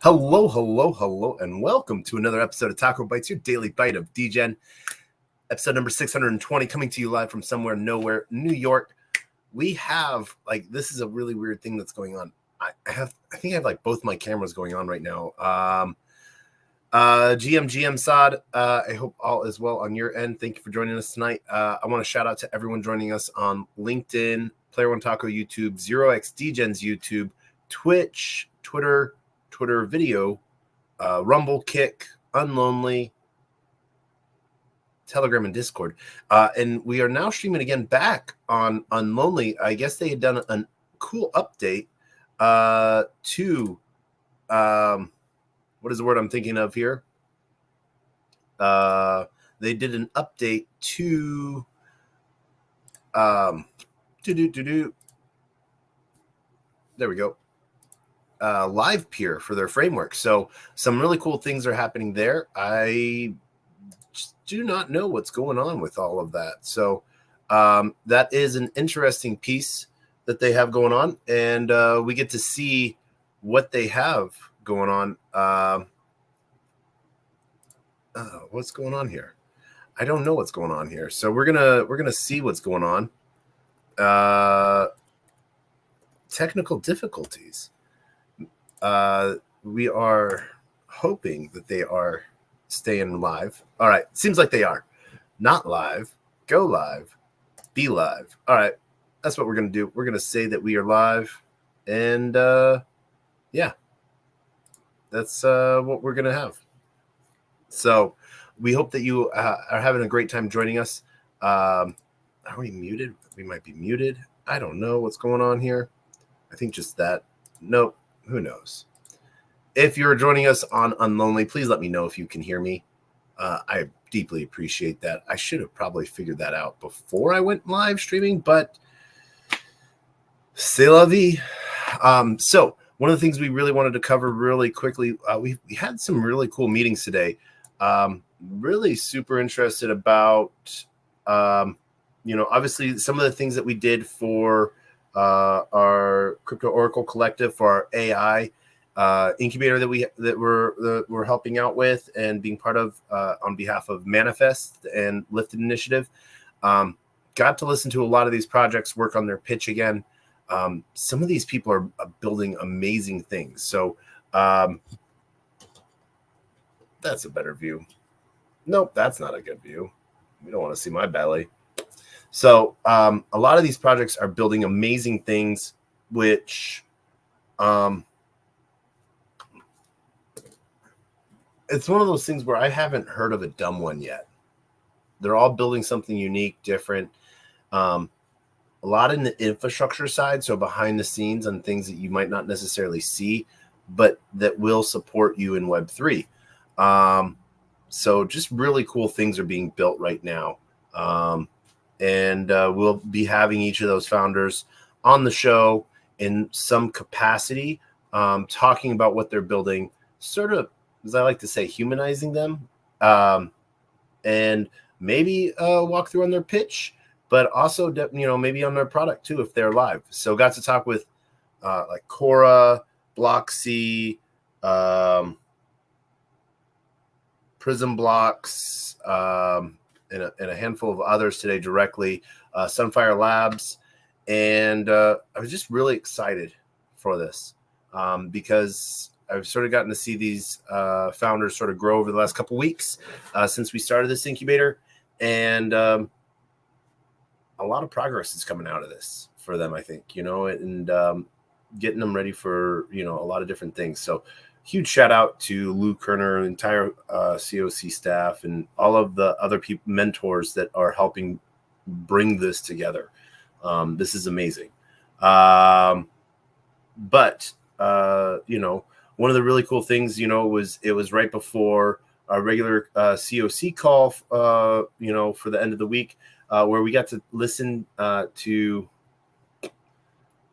Hello, and welcome to another episode of TacoBytes, your daily bite of Degen. Episode number 620, coming to you live from somewhere, nowhere, New York. We have, this is a really weird thing that's going on. I think I have, both my cameras going on right now. GM Sod, I hope all is well on your end. Thank you for joining us tonight. I want to shout out to everyone joining us on LinkedIn, Player One Taco YouTube, 0x Degens YouTube, Twitch, Twitter video, Rumble, Kick, Unlonely, Telegram, and Discord. And we are now streaming again back on Unlonely. I guess they had done a cool update to what is the word I'm thinking of here? They did an update to there we go. Live peer for their framework. So some really cool things are happening there. I do not know what's going on with all of that. So that is an interesting piece that they have going on, and we get to see what they have going on. What's going on here? I don't know what's going on here. So we're gonna see what's going on. Technical difficulties. We are hoping that they are staying live. All right. Seems like they are. Not live. Go live. Be live. All right. That's what we're going to do. We're going to say that we are live. And, yeah. That's what we're going to have. So we hope that you are having a great time joining us. Are we muted? We might be muted. I don't know what's going on here. I think just that. Nope. Who knows? If you're joining us on Unlonely, please let me know if you can hear me. I deeply appreciate that. I should have probably figured that out before I went live streaming, but c'est la vie. So one of the things we really wanted to cover really quickly, we had some really cool meetings today. Really super interested about, obviously some of the things that we did for our Crypto Oracle Collective, for our AI incubator that we're helping out with and being part of on behalf of Manifest and Lifted Initiative. Got to listen to a lot of these projects work on their pitch again. Some of these people are building amazing things. So that's a better view. Nope, that's not a good view. We don't want to see my belly. So a lot of these projects are building amazing things, which it's one of those things where I haven't heard of a dumb one yet. They're all building something unique, different. A lot in the infrastructure side, so behind the scenes on things that you might not necessarily see, but that will support you in Web3. So just really cool things are being built right now. And we'll be having each of those founders on the show in some capacity, talking about what they're building, sort of, as I like to say, humanizing them, and maybe walk through on their pitch, but also, maybe on their product too, if they're live. So got to talk with Cora, Bloxy, Prism Blocks, and a handful of others today directly, Sunfire Labs. And I was just really excited for this because I've sort of gotten to see these founders sort of grow over the last couple weeks since we started this incubator. And a lot of progress is coming out of this for them, I think, and getting them ready for, a lot of different things. So huge shout out to Lou Kerner, entire COC staff, and all of the other mentors that are helping bring this together. This is amazing. But one of the really cool things, was it was right before our regular COC call, for the end of the week, where we got to listen to,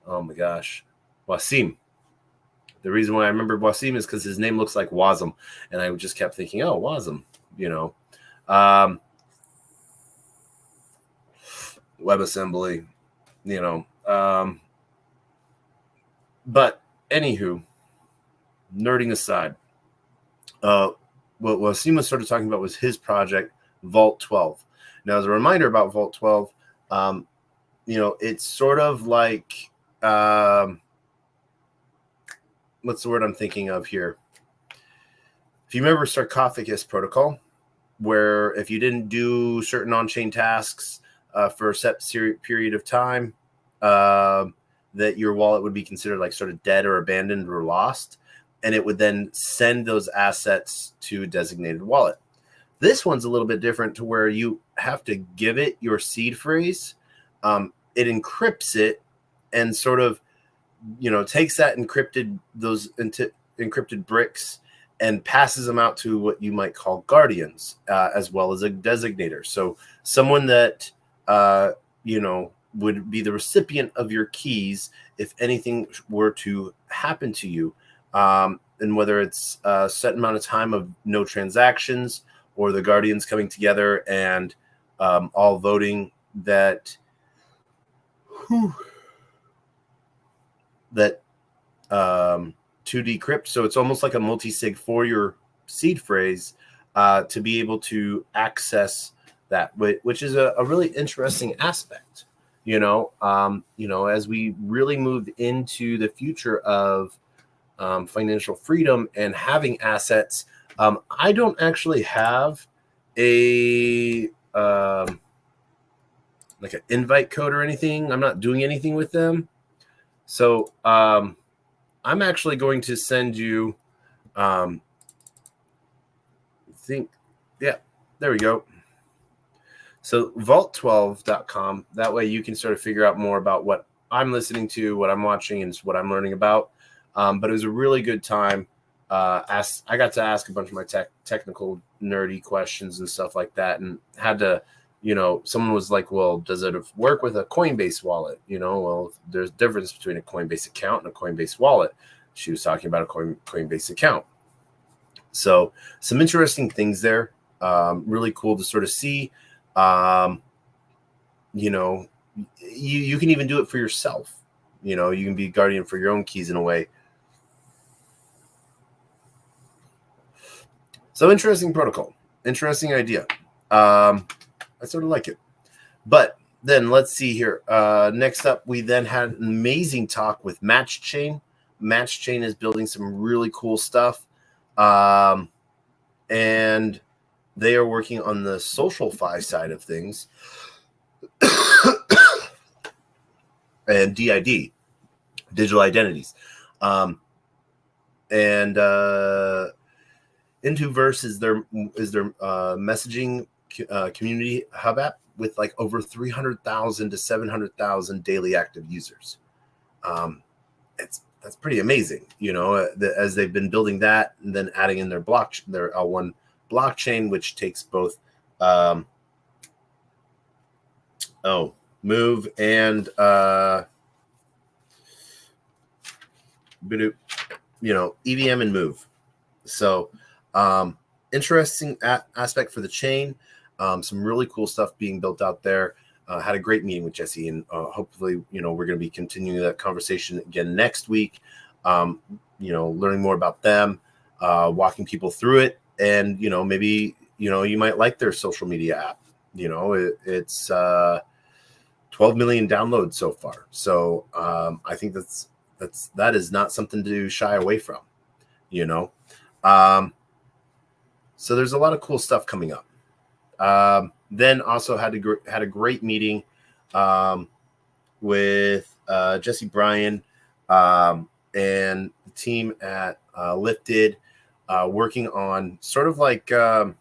oh my gosh, Wasim. The reason why I remember Wasim is because his name looks like Wasm, and I just kept thinking, oh, Wasm, WebAssembly, but anywho, nerding aside, what Wasim started talking about was his project, Vault 12. Now, as a reminder about Vault 12, it's sort of like, what's the word I'm thinking of here? If you remember sarcophagus protocol, where if you didn't do certain on-chain tasks for a set period of time, that your wallet would be considered like sort of dead or abandoned or lost, and it would then send those assets to a designated wallet. This one's a little bit different to where you have to give it your seed phrase. It encrypts it and sort of, takes that encrypted bricks and passes them out to what you might call guardians, as well as a designator. So someone that, would be the recipient of your keys if anything were to happen to you. And whether it's a set amount of time of no transactions or the guardians coming together and all voting that to decrypt. So it's almost like a multi-sig for your seed phrase to be able to access that, which is a really interesting aspect, as we really move into the future of financial freedom and having assets. I don't actually have a like an invite code or anything. I'm not doing anything with them. So I'm actually going to send you, there we go. So vault12.com. That way you can sort of figure out more about what I'm listening to, what I'm watching, and what I'm learning about. But it was a really good time. I got to ask a bunch of my technical nerdy questions and stuff like that, and had to, someone was like, well, does it work with a Coinbase wallet? Well, there's a difference between a Coinbase account and a Coinbase wallet. She was talking about a Coinbase account. So some interesting things there. Really cool to sort of see. You can even do it for yourself. You can be guardian for your own keys in a way. So interesting protocol, interesting idea. I sort of like it. But then let's see here. Next up, we then had an amazing talk with MatchChain. MatchChain is building some really cool stuff. And they are working on the SocialFi side of things. And DID, digital identities. And Intuverse is their messaging community hub app with like over 300,000 to 700,000 daily active users. That's pretty amazing, as they've been building that and then adding in their L1 blockchain, which takes both Move and EVM and Move. So interesting aspect for the chain. Some really cool stuff being built out there. Had a great meeting with Jesse, and hopefully, we're going to be continuing that conversation again next week. Learning more about them, walking people through it, and maybe you might like their social media app. It's 12 million downloads so far. So I think that is not something to shy away from. So there's a lot of cool stuff coming up. Then also had a great meeting with Jesse Bryan and the team at Lifted, working on sort of like the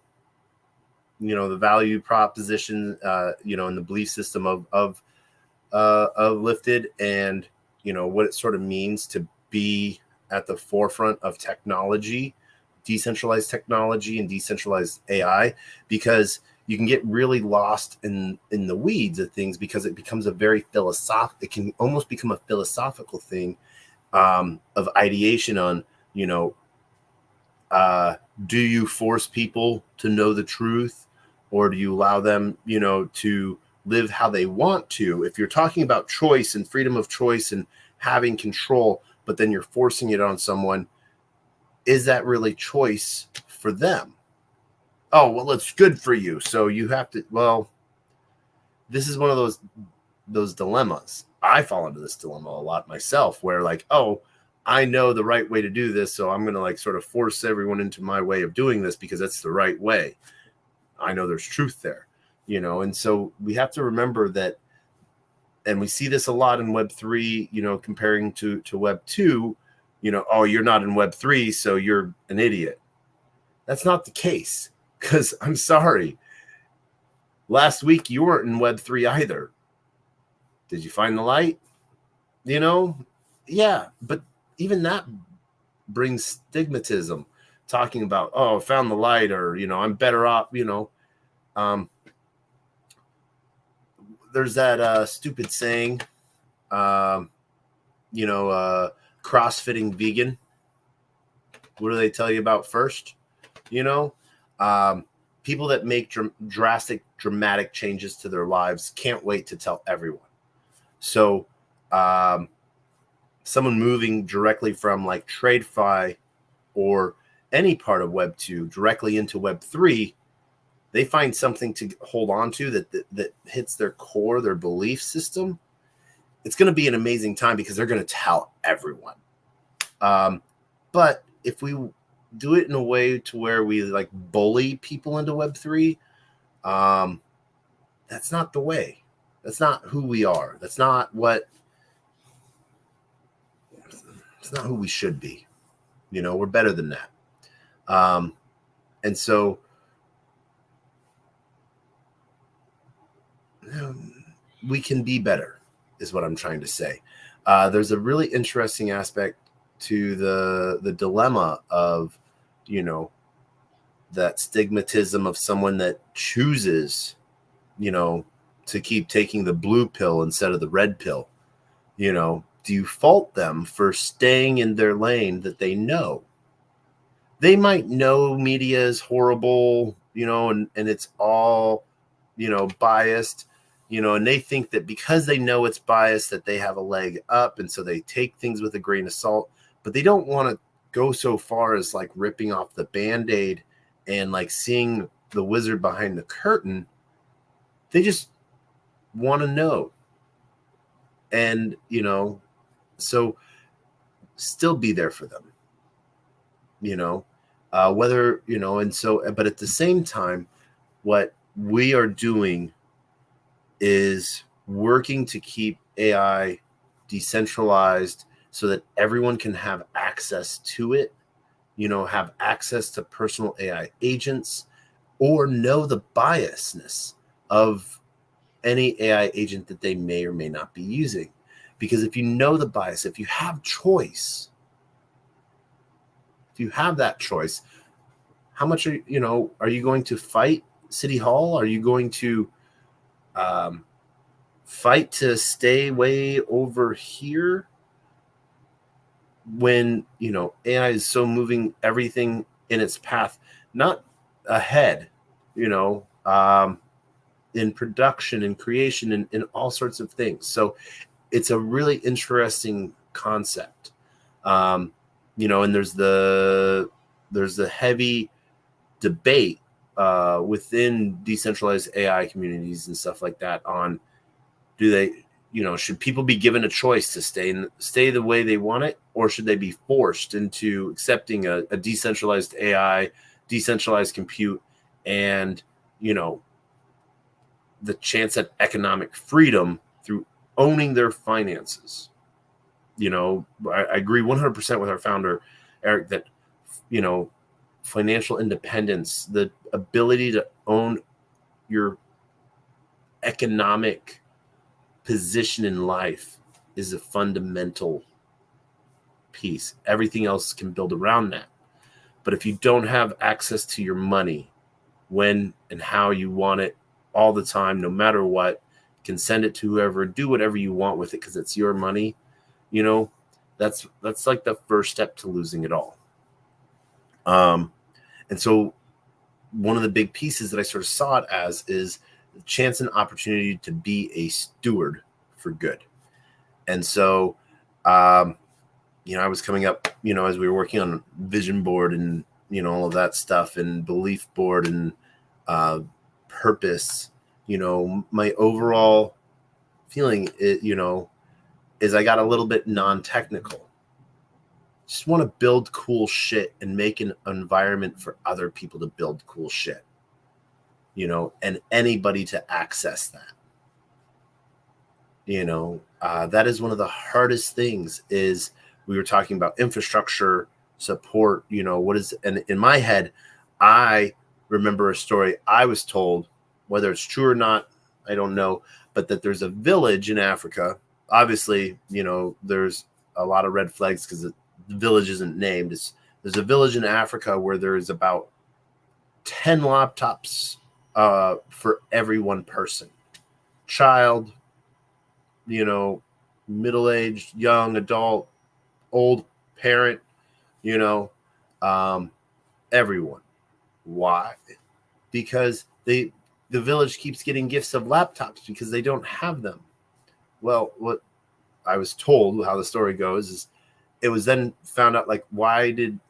value proposition, and the belief system of Lifted, and what it sort of means to be at the forefront of technology, decentralized technology and decentralized AI, because you can get really lost in the weeds of things, because it becomes it can almost become a philosophical thing of ideation on, do you force people to know the truth, or do you allow them, to live how they want to, if you're talking about choice and freedom of choice and having control, but then you're forcing it on someone, is that really choice for them? Oh, well, it's good for you, so you have to. Well, this is one of those dilemmas. I fall into this dilemma a lot myself, where like, oh, I know the right way to do this, so I'm going to like sort of force everyone into my way of doing this because that's the right way. I know there's truth there, and so we have to remember that, and we see this a lot in Web 3, comparing to Web 2, oh, you're not in Web 3, so you're an idiot. That's not the case, because I'm sorry. Last week, you weren't in Web 3 either. Did you find the light? Yeah, but even that brings stigmatism, talking about, oh, I found the light, or, I'm better off, there's that stupid saying, crossfitting vegan. What do they tell you about first? People that make dramatic changes to their lives can't wait to tell everyone. So someone moving directly from like TradeFi or any part of Web 2 directly into Web 3, they find something to hold on to that hits their core, their belief system. It's going to be an amazing time because they're going to tell everyone. But if we do it in a way to where we like bully people into Web 3, that's not the way. That's not who we are. That's not it's not who we should be. We're better than that. And so we can be better is what I'm trying to say. There's a really interesting aspect to the dilemma of, that stigmatism of someone that chooses, to keep taking the blue pill instead of the red pill. Do you fault them for staying in their lane that they know? They might know media is horrible, and it's all, biased, and they think that because they know it's biased that they have a leg up, and so they take things with a grain of salt, but they don't want to go so far as like ripping off the Band-Aid and like seeing the wizard behind the curtain. They just want to know. And, so still be there for them, whether, and so, but at the same time, what we are doing is working to keep AI decentralized so that everyone can have access to it, have access to personal AI agents, or know the biasness of any AI agent that they may or may not be using. Because if you know the bias, if you have choice, if you have that choice, how much are you going to fight City Hall? Are you going to fight to stay way over here when, AI is so moving everything in its path, not ahead, in production and creation and in all sorts of things. So it's a really interesting concept. And there's the heavy debate within decentralized AI communities and stuff like that on, do they, should people be given a choice to stay the way they want it, or should they be forced into accepting a decentralized AI, decentralized compute, and, the chance at economic freedom through owning their finances? I agree 100% with our founder, Eric, that, financial independence, the ability to own your economic position in life, is a fundamental piece. Everything else can build around that. But if you don't have access to your money when and how you want it all the time, no matter what, can send it to whoever, do whatever you want with it because it's your money, that's like the first step to losing it all. And so one of the big pieces that I sort of saw it as is chance and opportunity to be a steward for good. And so, I was coming up, as we were working on vision board and, all of that stuff and belief board and purpose, my overall feeling, is I got a little bit non-technical. Just want to build cool shit and make an environment for other people to build cool shit, and anybody to access that. That is one of the hardest things. Is we were talking about infrastructure support, and in my head, I remember a story I was told, whether it's true or not, I don't know, but that there's a village in Africa. Obviously, there's a lot of red flags because the village isn't named. There's a village in Africa where there's about 10 laptops for every one person, child, middle-aged, young, adult, old, parent, everyone. Why? Because the village keeps getting gifts of laptops because they don't have them. Well, what I was told, how the story goes, is it was then found out, like,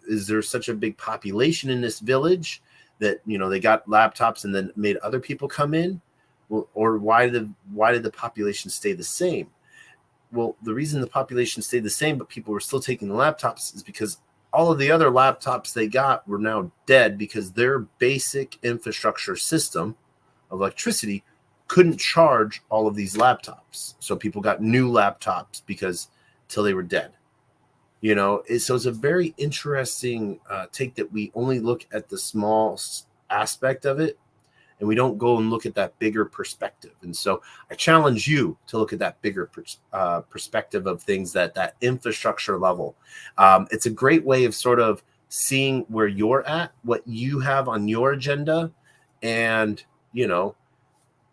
is there such a big population in this village that, they got laptops and then made other people come in? Well, or why did the population stay the same? Well, the reason the population stayed the same, but people were still taking the laptops, is because all of the other laptops they got were now dead because their basic infrastructure system of electricity couldn't charge all of these laptops. So people got new laptops till they were dead. So it's a very interesting take that we only look at the small aspect of it, and we don't go and look at that bigger perspective. And so I challenge you to look at that bigger perspective of things, that infrastructure level. It's a great way of sort of seeing where you're at, what you have on your agenda. And,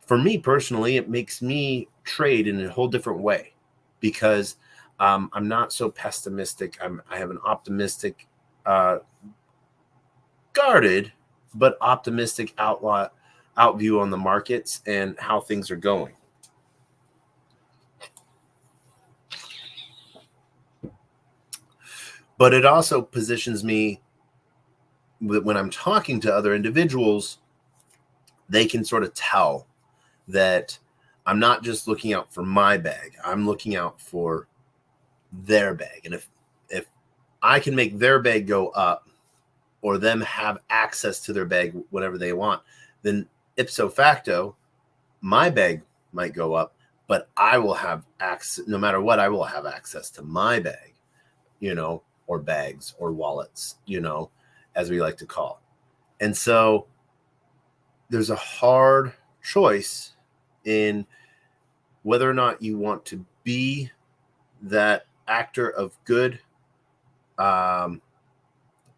for me personally, it makes me trade in a whole different way because I'm not so pessimistic. I have an optimistic, guarded, but optimistic out view on the markets and how things are going. But it also positions me when I'm talking to other individuals, they can sort of tell that I'm not just looking out for my bag. I'm looking out for their bag. And if I can make their bag go up, or them have access to their bag whenever they want, then ipso facto, my bag might go up, but I will have access, no matter what, I will have access to my bag, or bags or wallets, as we like to call. And so there's a hard choice in whether or not you want to be that actor of good,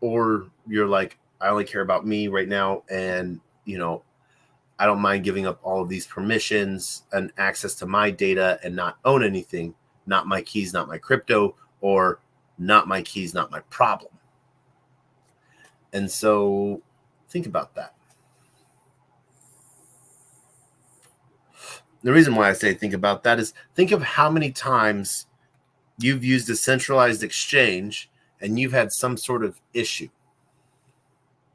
or you're like, I only care about me right now, and I don't mind giving up all of these permissions and access to my data and not own anything, not my keys, not my crypto, or not my keys, not my problem. And so think about that. The reason why I say think about that is think of how many times you've used a centralized exchange and you've had some sort of issue.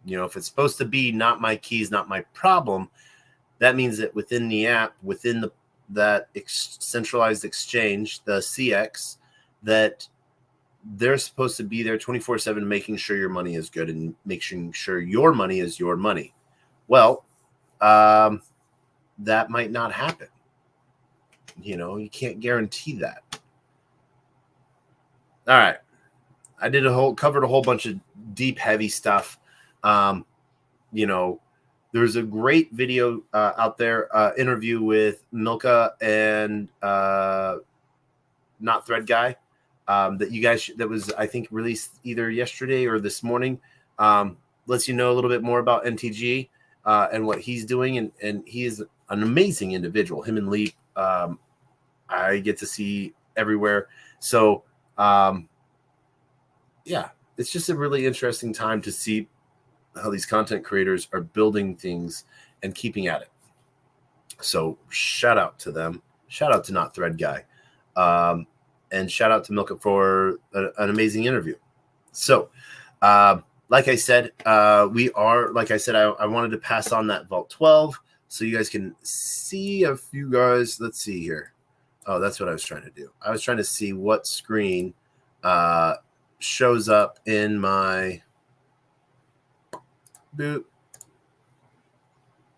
If it's supposed to be not my keys, not my problem, that means that within the app, within that centralized exchange, the CX, that they're supposed to be there 24/7, making sure your money is good and making sure your money is your money. Well, that might not happen. You can't guarantee that. All right. I covered a whole bunch of deep, heavy stuff. There's a great video out there, interview with Milka and Not Thread Guy, that was, I think, released either yesterday or this morning. Lets you know a little bit more about NTG and what he's doing. And he is an amazing individual. Him and Lee, I get to see everywhere. So, yeah, it's just a really interesting time to see how these content creators are building things and keeping at it. So shout out to them. Shout out to Not Thread Guy. And shout out to Milka for an amazing interview. So, like I said, I wanted to pass on that Vault 12 so you guys can see a few guys. Let's see here. Oh, that's what I was trying to do. I was trying to see what screen shows up in my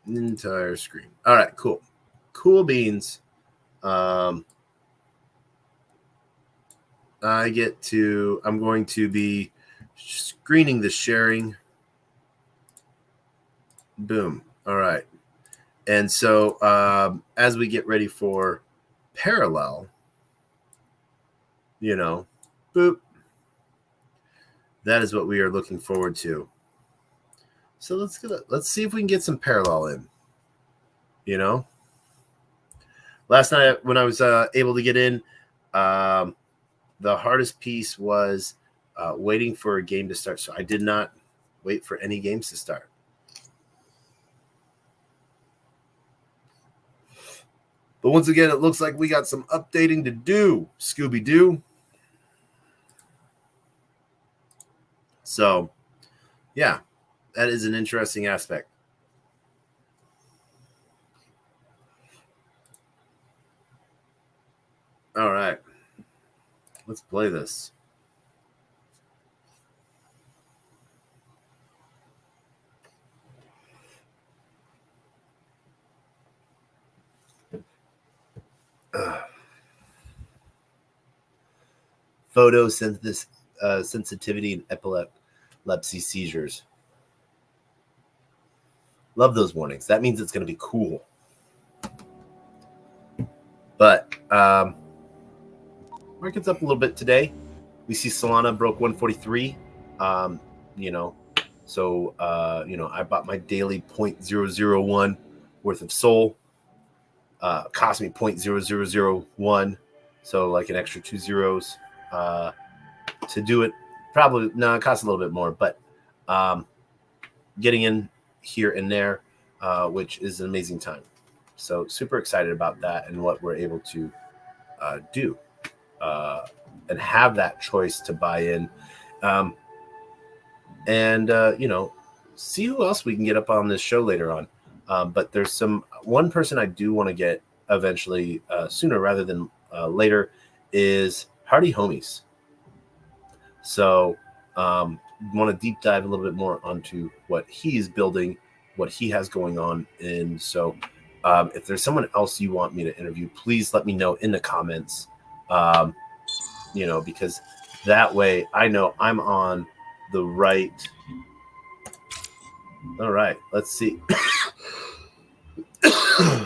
entire screen. All right, cool. Cool beans. I'm going to be screening the sharing. Boom. All right. And so as we get ready for parallel, boop. That is what we are looking forward to. So let's see if we can get some parallel in. Last night when I was able to get in, the hardest piece was waiting for a game to start. So I did not wait for any games to start. But once again, it looks like we got some updating to do, Scooby-Doo. So, yeah, that is an interesting aspect. All right, let's play this. Photosynthesis, sensitivity, and epilepsy seizures. Love those warnings. That means it's going to be cool. But market's up a little bit today. We see Solana broke 143. So I bought my daily 0.001 worth of SOL. Cost me 0.0001, so like an extra 2 zeros to do it. Probably it costs a little bit more, but getting in here and there, which is an amazing time. So super excited about that and what we're able to do and have that choice to buy in, and see who else we can get up on this show later on. But there's one person I do want to get eventually sooner rather than later is Hardy Homies. So want to deep dive a little bit more onto what he's building, what he has going on. And so if there's someone else you want me to interview, please let me know in the comments, because that way I know I'm on the right. All right, let's see.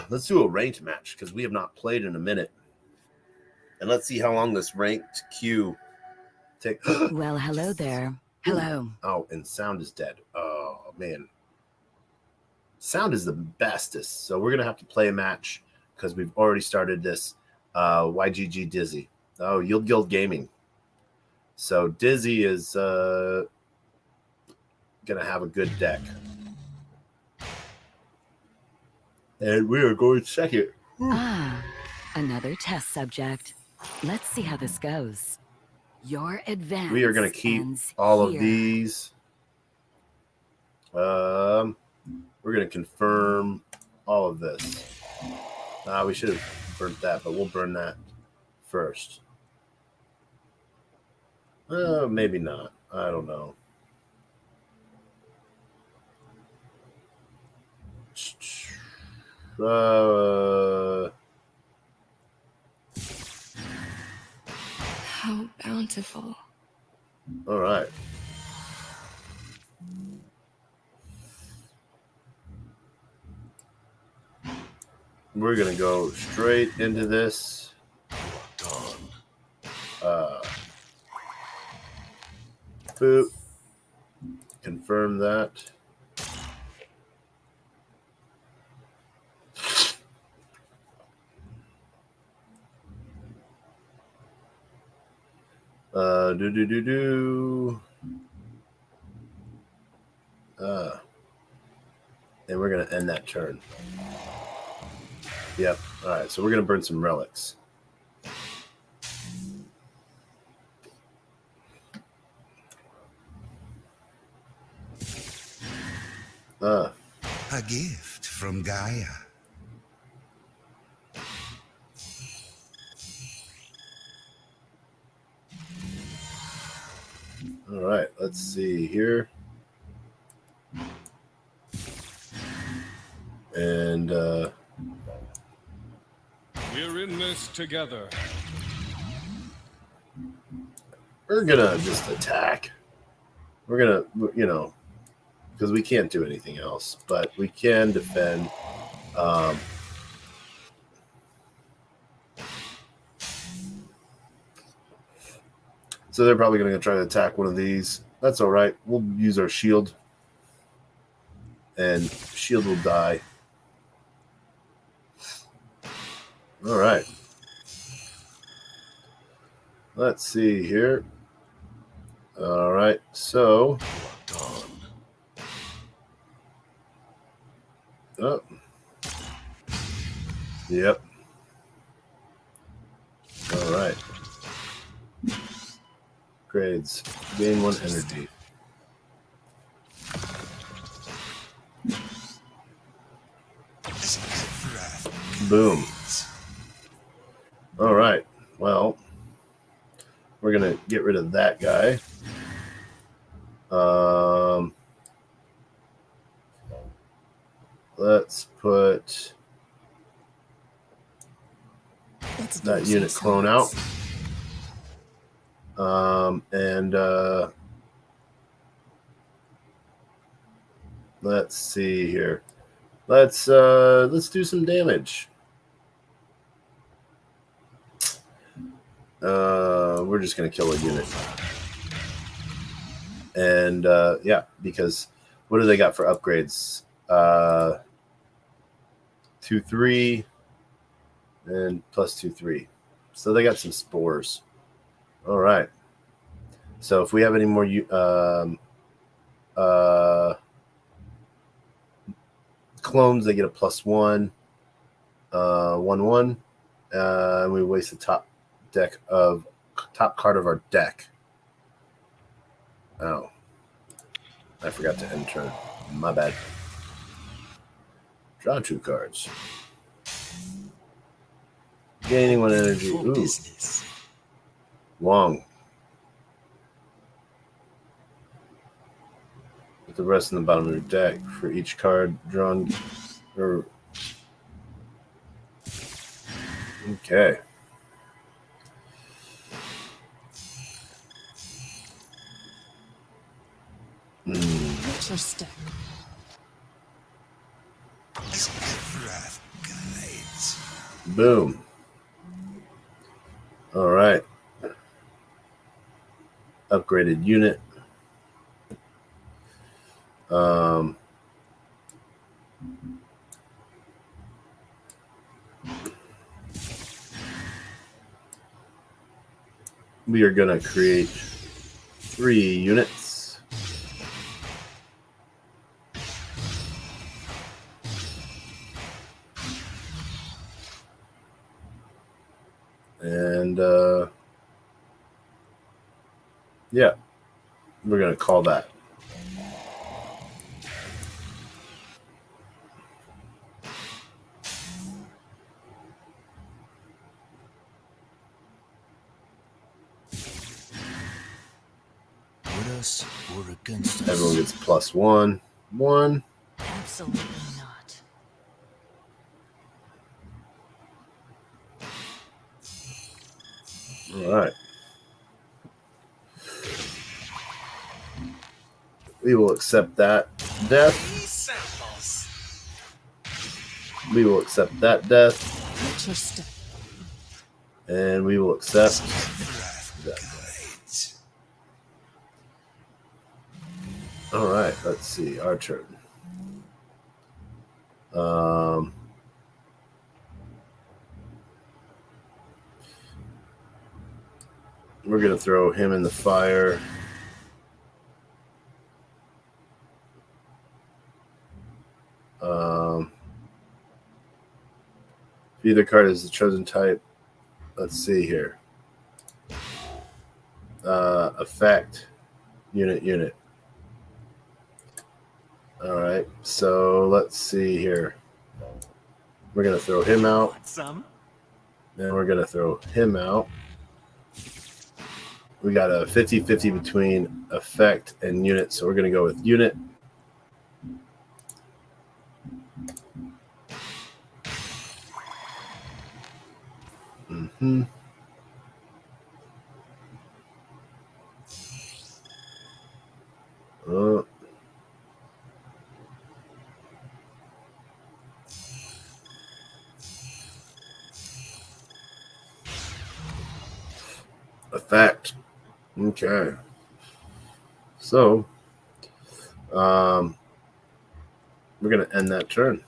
Let's do a ranked match because we have not played in a minute. And let's see how long this ranked queue takes. Well, hello there. Hello. Oh, and sound is dead. Oh, man. Sound is the bestest. So we're going to have to play a match because we've already started this. YGG Dizzy. Oh, Yield Guild Gaming. So Dizzy is going to have a good deck. And we are going second. Another test subject. Let's see how this goes. Your advance. We are going to keep all of these. We're going to confirm all of this. We should have burnt that, but we'll burn that first. Maybe not. I don't know. How bountiful. All right. We're going to go straight into this. Boop. Confirm that. And we're going to end that turn. Yep. All right, so we're going to burn some relics. A gift from Gaia. All right, let's see here. And we're in this together. we're gonna just attack. We're gonna, you know, because we can't do anything else, but we can defend. So they're probably going to try to attack one of these. That's all right. We'll use our shield, and shield will die. All right. Let's see here. All right. So. Oh. Yep. All right. Grades. Gain 1 energy. Boom. All right. Well, we're going to get rid of that guy. Let's put that unit clone out. And let's see here. Let's do some damage. We're just gonna kill a unit. And yeah, because what do they got for upgrades? 2/3 and plus 2/3. So they got some spores. All right. So if we have any more clones, they get a +1, 1/1. And we waste the top card of our deck. Oh, I forgot to end turn. My bad. Draw 2 cards. Gaining 1 energy. Ooh. Wong. Put the rest in the bottom of your deck for each card drawn. Okay. Interesting. Boom. All right. Upgraded unit. We are going to create 3 units. And yeah, we're going to call that. With us or against us? Everyone gets +1. 1. Absolutely not. All right. We will accept that death. We will accept that death. Interesting. And we will accept that death. All right, let's see. Our turn. We're going to throw him in the fire. If either card is the chosen type, let's see here. Effect, unit. All right, so let's see here. We're going to throw him out. Then we're going to throw him out. We got a 50-50 between effect and unit, so we're going to go with unit. Mm-hmm. Effect. Okay. So, we're going to end that turn.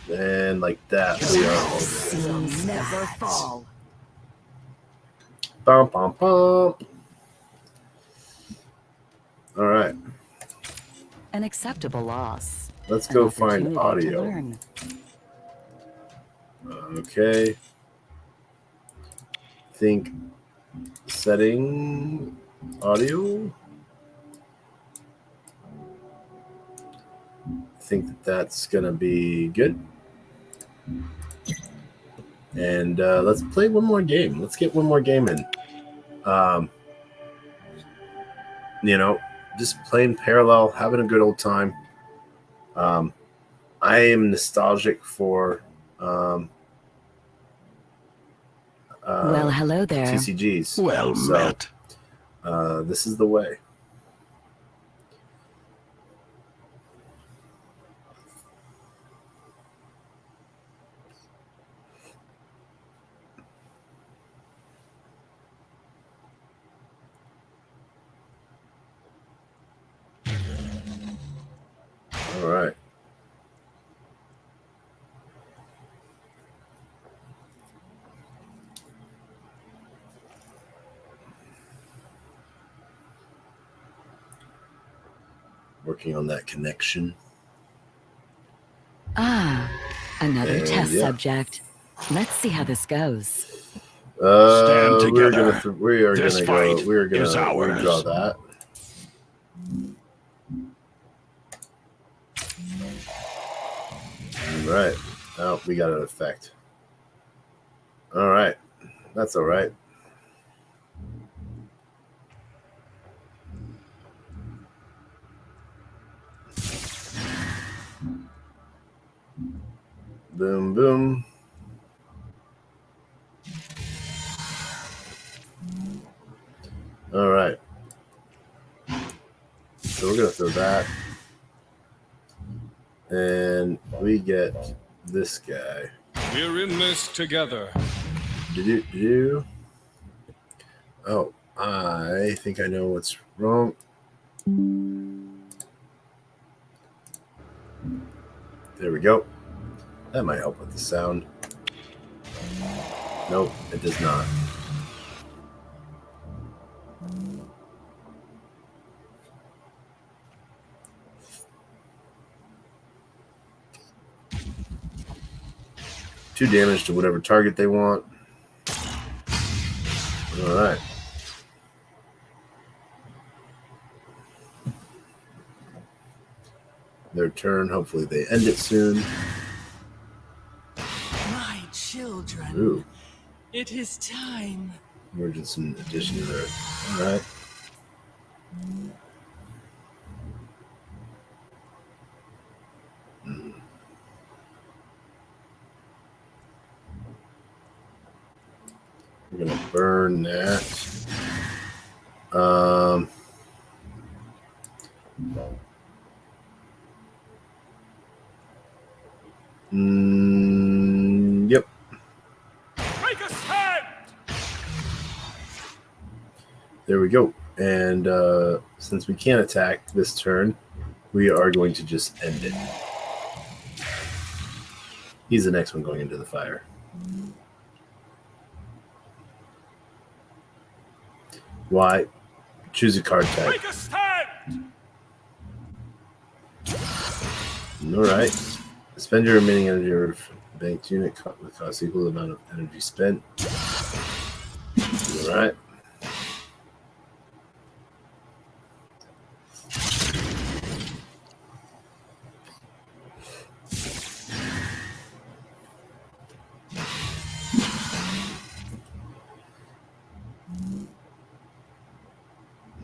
And like that, we are all Seals never fall. Bum, bum, bum. All right. An acceptable loss. Let's An go find opportunity to audio. learn. Okay. Think setting audio. I think that's going to be good. And let's play one more game. Let's get one more game in. Just playing parallel, having a good old time. I am nostalgic for Well, hello there. TCGs. Well met. This is the way. All right. Working on that connection. Another And, test yeah. subject. Let's see how this goes. Stand together. We are This gonna fight go. We are gonna is ours. redraw that. All right. Oh, we got an effect. All right. That's all right. Boom, boom. All right. So we're going to throw that. And we get this guy. We're in this together. Oh, I think I know what's wrong. There we go. That might help with the sound. Nope, it does not. Two damage to whatever target they want. All right. Their turn. Hopefully they end it soon. My children. Ooh. It is time. Emergency addition to their. All right. We're gonna burn that. Yep. Make a stand! There we go. And since we can't attack this turn, we are going to just end it. He's the next one going into the fire. Why? Choose a card type. Take a stand! All right. Spend your remaining energy or banked unit with cost equal to the amount of energy spent. All right.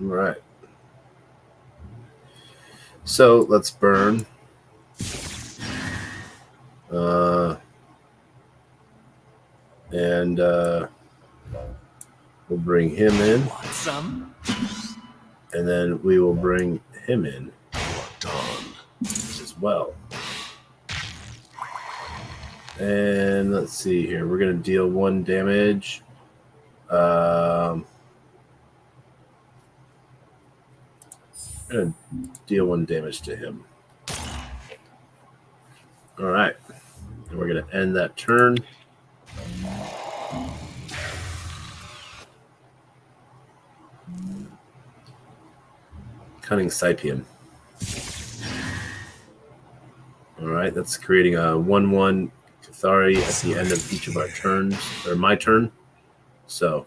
All right. So let's burn. And we'll bring him in. Want some? And then we will bring him in Locked on. as well. And let's see here. We're going to deal 1 damage. I'm going to deal 1 damage to him. All right. And we're going to end that turn. Cunning Cypium. All right. That's creating a 1/1 Cathari at the end of each of our turns, or my turn. So.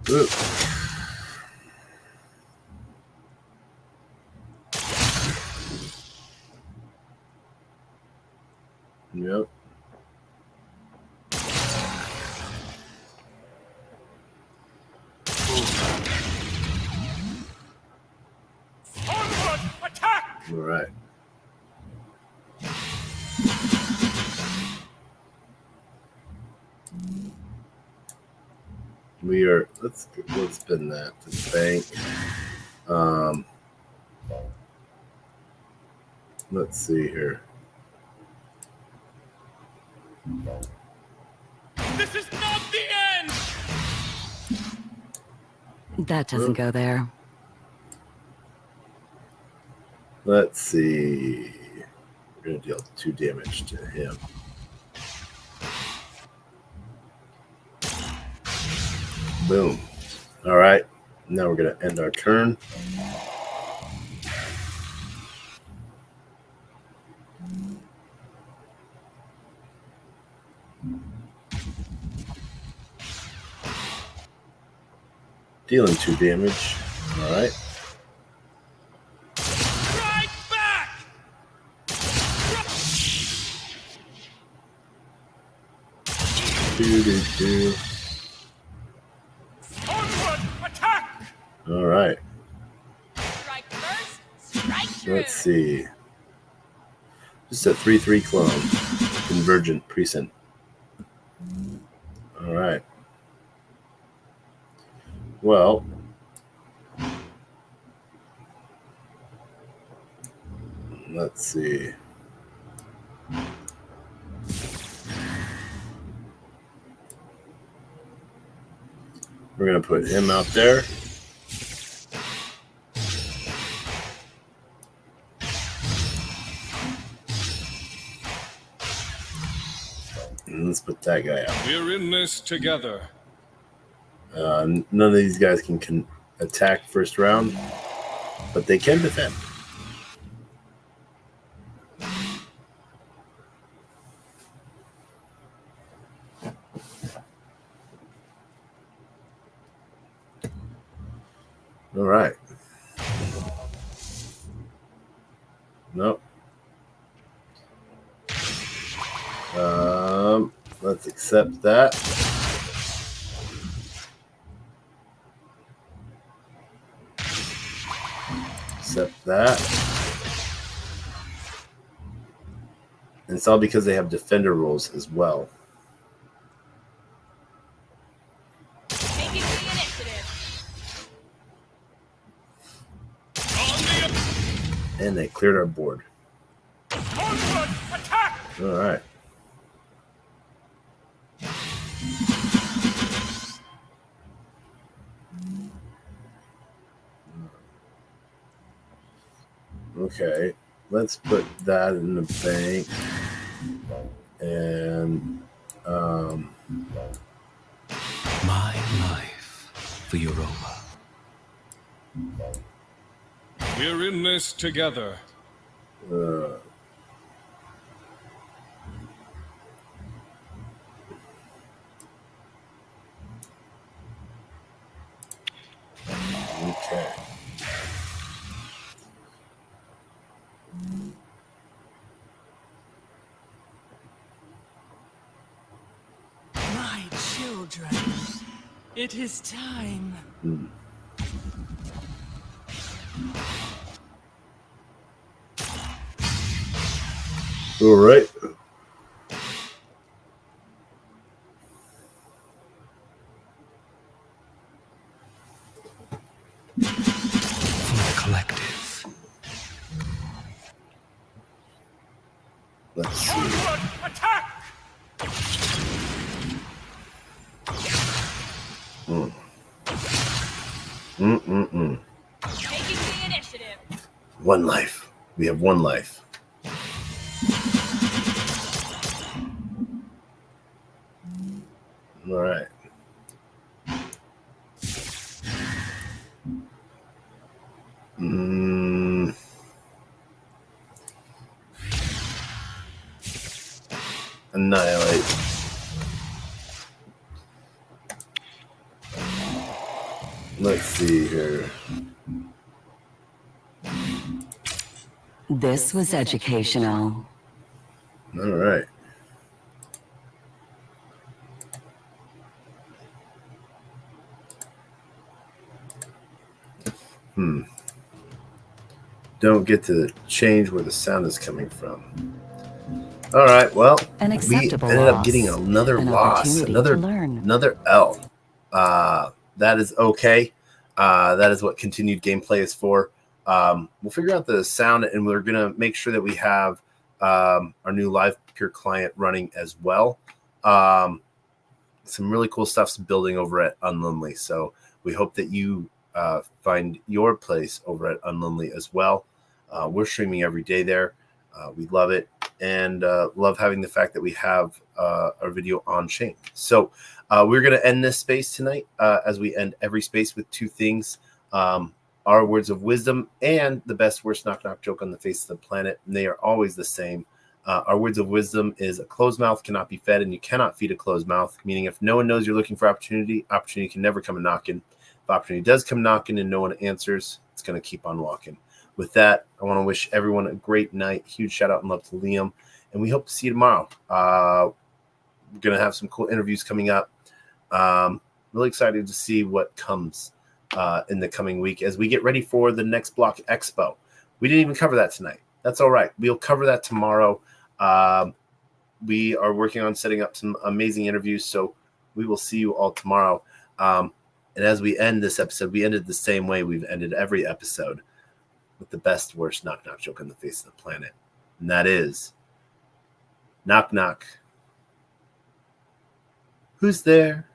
Ooh. Yep. Onward! Attack! All right. We are. Let's spin that to the bank. Let's see here. This is not the end! That doesn't go there. Let's see. We're going to deal 2 damage to him. Boom. All right. Now we're going to end our turn. Dealing 2 damage. All right. Strike back! Two. Onward! Attack! All right. Strike first, strike true. Let's see. Just a 3/3 clone. Convergent Precinct. All right. Well, let's see. We're going to put him out there. And let's put that guy out. We're in this together. None of these guys can attack first round, but they can defend. All right. Nope. Let's accept that. Accept that. And it's all because they have defender rules as well. Make it the initiative. And they cleared our board. Onward! Attack! All right. Okay, let's put that in the bank. And My life. for Europa. We're in this together. Okay. My children, it is time. All right. For the collective. Let's see. Onward! Attack! Taking the initiative. One life. We have one life. All right. Annihilate. Let's see here. This was educational. All right. Don't get to change where the sound is coming from. All right. Well, An we acceptable ended up loss. getting another An loss, opportunity another to learn. another L. That is okay. That is what continued gameplay is for. We'll figure out the sound, and we're gonna make sure that we have our new live pure client running as well. Some really cool stuff's building over at Unlonely. So we hope that you find your place over at Unlonely as well. We're streaming every day there. We love it, and love having the fact that we have our video on chain. So we're going to end this space tonight as we end every space with two things. Our words of wisdom and the best, worst knock knock joke on the face of the planet. And they are always the same. Our words of wisdom is a closed mouth cannot be fed, and you cannot feed a closed mouth, meaning if no one knows you're looking for opportunity, opportunity can never come knocking. If opportunity does come knocking and no one answers, it's going to keep on walking. With that, I want to wish everyone a great night. Huge shout out and love to Liam, and we hope to see you tomorrow. We're going to have some cool interviews coming up. Really excited to see what comes in the coming week as we get ready for the Next Block Expo. We didn't even cover that tonight. That's all right. We'll cover that tomorrow. We are working on setting up some amazing interviews, so we will see you all tomorrow. And as we end this episode, we ended the same way we've ended every episode, with the best, worst knock knock joke on the face of the planet. And that is, knock knock. Who's there?